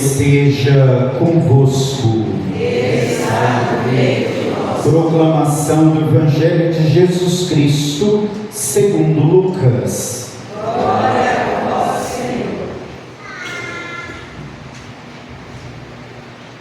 esteja convosco. Proclamação do Evangelho de Jesus Cristo, segundo Lucas. Glória a vós, Senhor.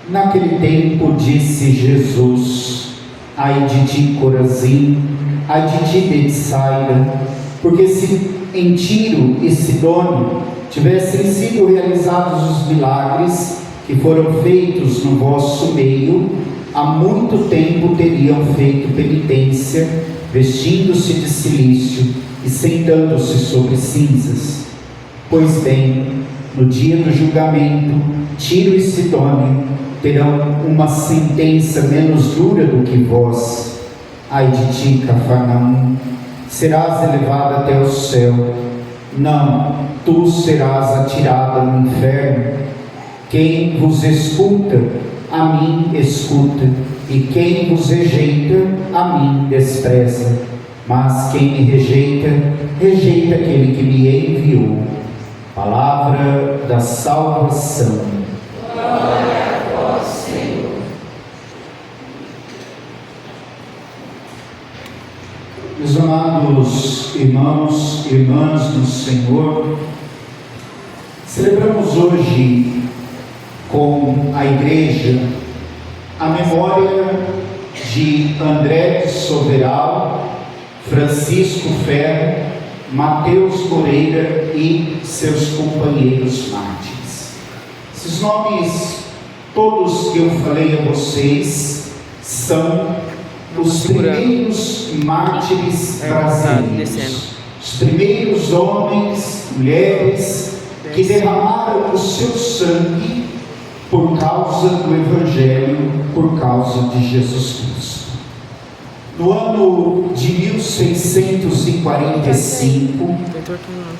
Naquele tempo disse Jesus: ai de ti, Corazim, ai de ti, Betsaida, porque se em Tiro e Sidônia tivessem sido realizados os milagres que foram feitos no vosso meio, há muito tempo teriam feito penitência, vestindo-se de cilício e sentando-se sobre cinzas. Pois bem, no dia do julgamento, Tiro e Sidônia terão uma sentença menos dura do que vós. Ai de ti, Cafarnaum, serás elevada até o céu. Não, tu serás atirada no inferno. Quem vos escuta, a mim escuta, e quem vos rejeita, a mim despreza. Mas quem me rejeita, rejeita aquele que me enviou. Palavra da salvação. Glória a vós, Senhor. Meus amados irmãos e irmãs do Senhor, celebramos hoje com a Igreja a memória de André de Soberal, Francisco Ferro, Mateus Moreira e seus companheiros mártires. Esses nomes, todos que eu falei a vocês, são os primeiros mártires brasileiros, os primeiros homens, mulheres que derramaram o seu sangue por causa do Evangelho, por causa de Jesus Cristo. No ano de 1645,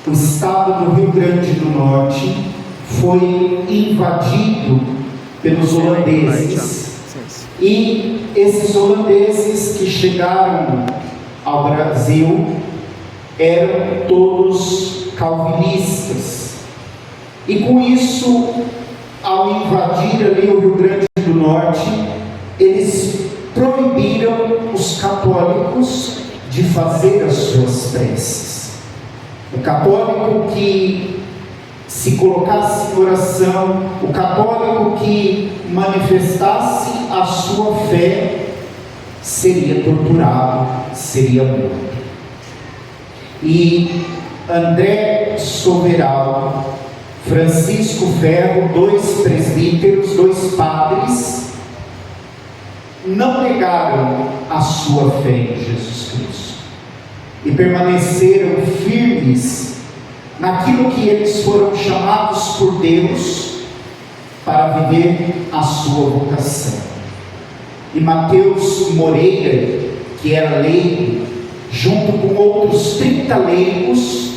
o estado do Rio Grande do Norte foi invadido pelos holandeses. E esses holandeses que chegaram ao Brasil eram todos calvinistas. E com isso, ao invadir ali o Rio Grande do Norte, eles proibiram os católicos de fazer as suas preces. O católico que se colocasse em oração, o católico que manifestasse a sua fé, seria torturado, seria morto. E André Soberal, Francisco Ferro, dois presbíteros, dois padres, não negaram a sua fé em Jesus Cristo e permaneceram firmes naquilo que eles foram chamados por Deus para viver a sua vocação. E Mateus Moreira, que era leigo, junto com outros 30 leigos,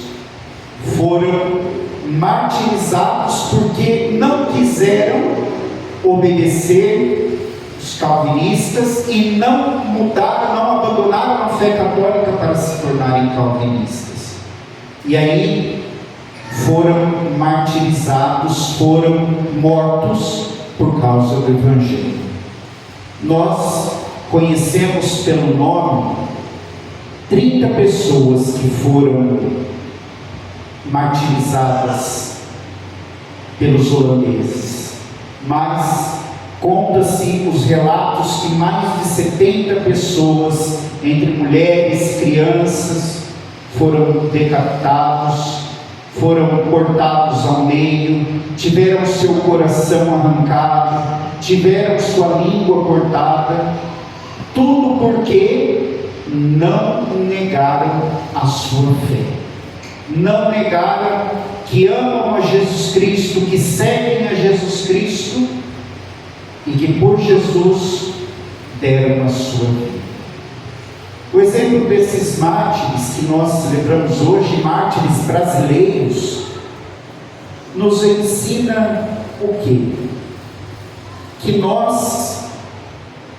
foram martirizados porque não quiseram obedecer os calvinistas e não mudaram, não abandonaram a fé católica para se tornarem calvinistas. E aí foram martirizados, foram mortos por causa do Evangelho. Nós conhecemos pelo nome 30 pessoas que foram martirizadas pelos holandeses, mas conta-se os relatos que mais de 70 pessoas, entre mulheres, crianças, foram decapitados, foram cortados ao meio, tiveram seu coração arrancado, tiveram sua língua cortada, tudo porque não negaram a sua fé, não negaram que amam a Jesus Cristo, que seguem a Jesus Cristo e que por Jesus deram a sua vida. O exemplo desses mártires que nós celebramos hoje, mártires brasileiros, nos ensina o quê? Que nós,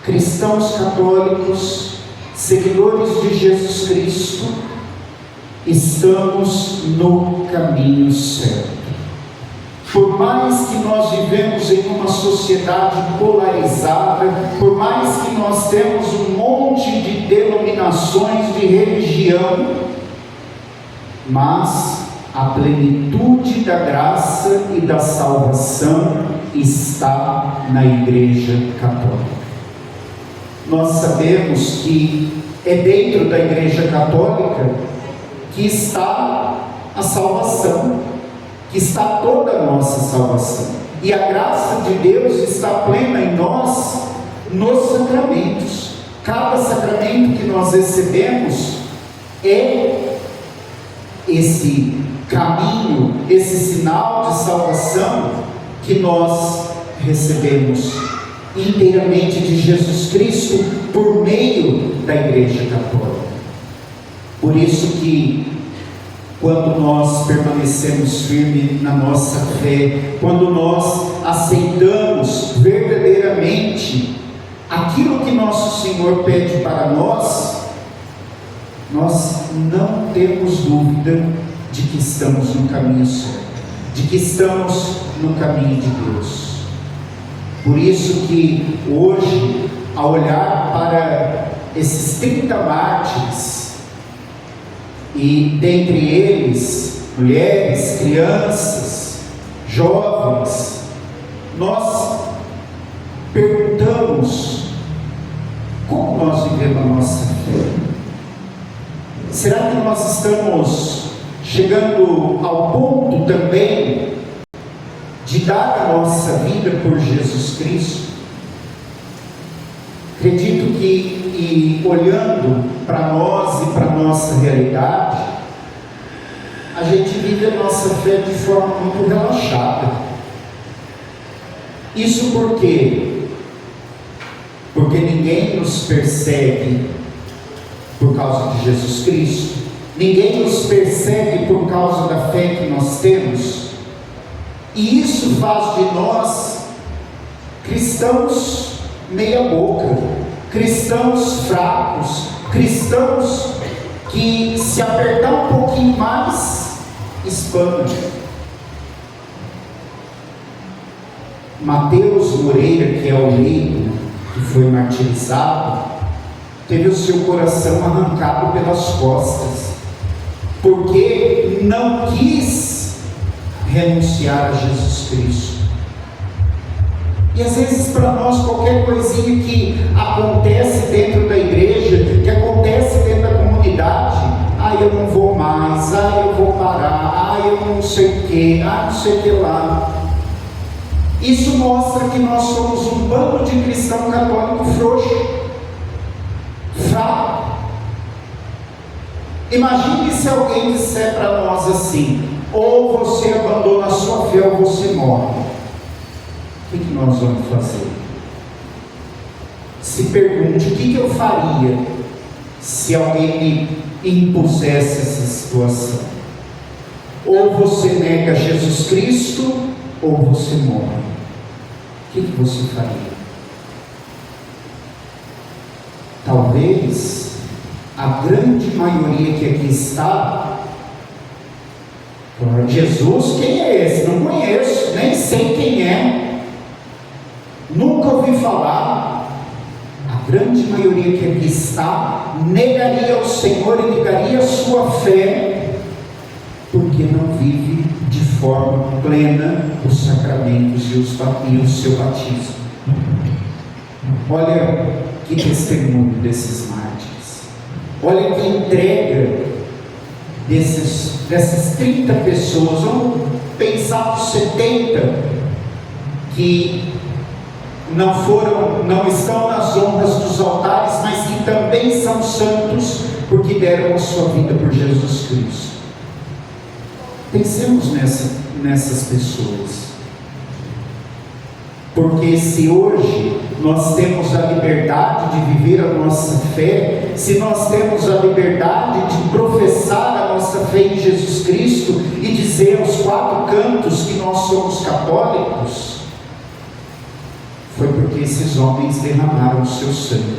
cristãos católicos, seguidores de Jesus Cristo, estamos no caminho certo. Por mais que nós vivemos em uma sociedade polarizada, por mais que nós temos um monte de denominações de religião, mas a plenitude da graça e da salvação está na Igreja Católica. Nós sabemos que é dentro da Igreja Católica que está a salvação, que está toda a nossa salvação, e a graça de Deus está plena em nós, nos sacramentos. Cada sacramento que nós recebemos é esse caminho, esse sinal de salvação que nós recebemos inteiramente de Jesus Cristo por meio da Igreja Católica. Por isso que quando nós permanecemos firmes na nossa fé, quando nós aceitamos verdadeiramente aquilo que nosso Senhor pede para nós, nós não temos dúvida de que estamos no caminho certo, de que estamos no caminho de Deus. Por isso que hoje, ao olhar para esses 30 mártires, e dentre eles, mulheres, crianças, jovens, nós perguntamos: como nós vivemos a nossa fé? Será que nós estamos chegando ao ponto também de dar a nossa vida por Jesus Cristo? Acredito que, olhando para nós e para a nossa realidade, a gente vive a nossa fé de forma muito relaxada. Isso por quê? Porque ninguém nos persegue por causa de Jesus Cristo, ninguém nos persegue por causa da fé que nós temos, e isso faz de nós cristãos meia boca, cristãos fracos, cristãos que, se apertar um pouquinho mais, espanam. Mateus Moreira, que é o leigo que foi martirizado, teve o seu coração arrancado pelas costas, porque não quis renunciar a Jesus Cristo. E às vezes para nós, qualquer coisinha que acontece dentro da igreja, que acontece dentro da comunidade, eu não vou mais, eu vou parar, eu não sei o que, não sei o que lá. Isso mostra que nós somos um bando de cristão católico frouxo, fraco. Imagine se alguém disser para nós assim: ou você abandona a sua fé ou você morre. O que nós vamos fazer? Se pergunte: o que eu faria se alguém me impusesse essa situação? Ou você nega Jesus Cristo, ou você morre. O que você faria? Talvez a grande maioria que aqui está: Jesus, quem é esse? Não conheço, nem sei quem é. Nunca ouvi falar. A grande maioria que aqui está negaria o Senhor e negaria a sua fé, porque não vive de forma plena os sacramentos e o seu batismo. Olha que testemunho desses mártires. Olha que entrega dessas 30 pessoas. Vamos pensar os 70 que não estão nas honras dos altares, mas que também são santos, porque deram a sua vida por Jesus Cristo. Pensemos nessas pessoas, porque se hoje nós temos a liberdade de viver a nossa fé, se nós temos a liberdade de professar a nossa fé em Jesus Cristo e dizer aos 4 cantos que nós somos católicos, foi porque esses homens derramaram o seu sangue,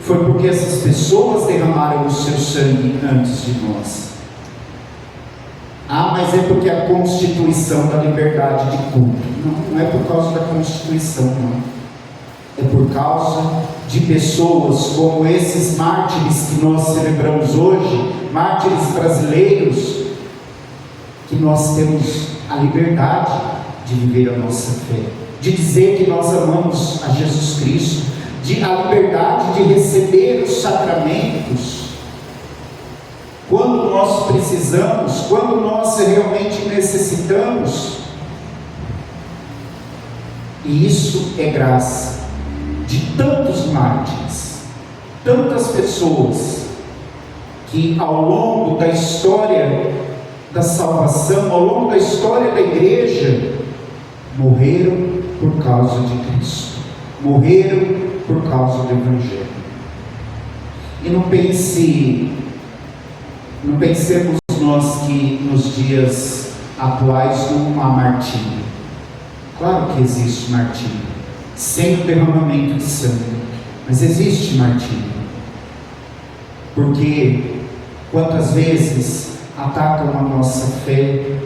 foi porque essas pessoas derramaram o seu sangue antes de nós. Ah, mas é porque a Constituição da liberdade de culto. Não é por causa da Constituição, não. É por causa de pessoas como esses mártires que nós celebramos hoje, mártires brasileiros, que nós temos a liberdade de viver a nossa fé, de dizer que nós amamos a Jesus Cristo, de a liberdade de receber os sacramentos quando nós precisamos, quando nós realmente necessitamos. E isso é graça de tantos mártires, tantas pessoas que ao longo da história da salvação, ao longo da história da igreja, morreram por causa de Cristo, morreram por causa do Evangelho. E não pensemos nós que nos dias atuais não há martírio. Claro que existe martírio, sem o derramamento de sangue, mas existe martírio, porque quantas vezes atacam a nossa fé,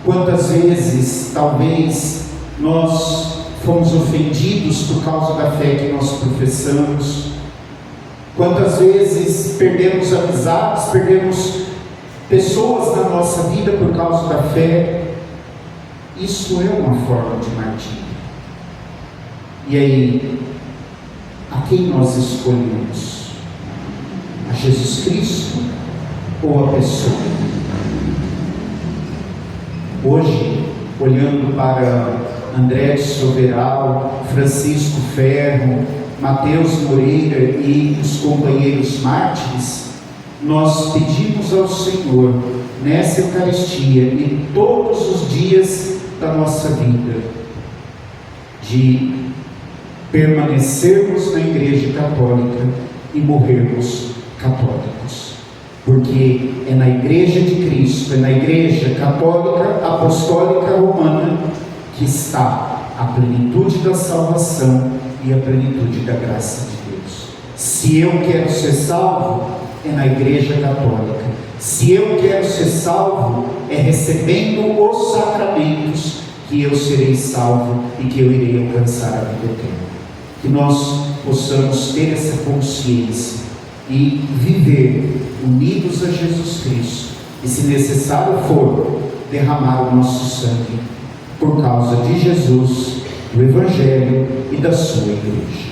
quantas vezes talvez nós fomos ofendidos por causa da fé que nós professamos, quantas vezes perdemos amizades, perdemos pessoas na nossa vida por causa da fé. Isso é uma forma de martírio. E aí, a quem nós escolhemos? A Jesus Cristo ou a pessoa? Hoje, olhando para André de Soberal, Francisco Ferro, Mateus Moreira e os companheiros mártires, nós pedimos ao Senhor, nessa Eucaristia e todos os dias da nossa vida, de permanecermos na Igreja Católica e morrermos católicos, porque é na Igreja de Cristo, é na Igreja Católica Apostólica Romana que está a plenitude da salvação e a plenitude da graça de Deus. Se eu quero ser salvo, é na Igreja Católica. Se eu quero ser salvo, é recebendo os sacramentos que eu serei salvo e que eu irei alcançar a vida eterna. Que nós possamos ter essa consciência e viver unidos a Jesus Cristo, e se necessário for, derramar o nosso sangue por causa de Jesus, do Evangelho e da sua Igreja.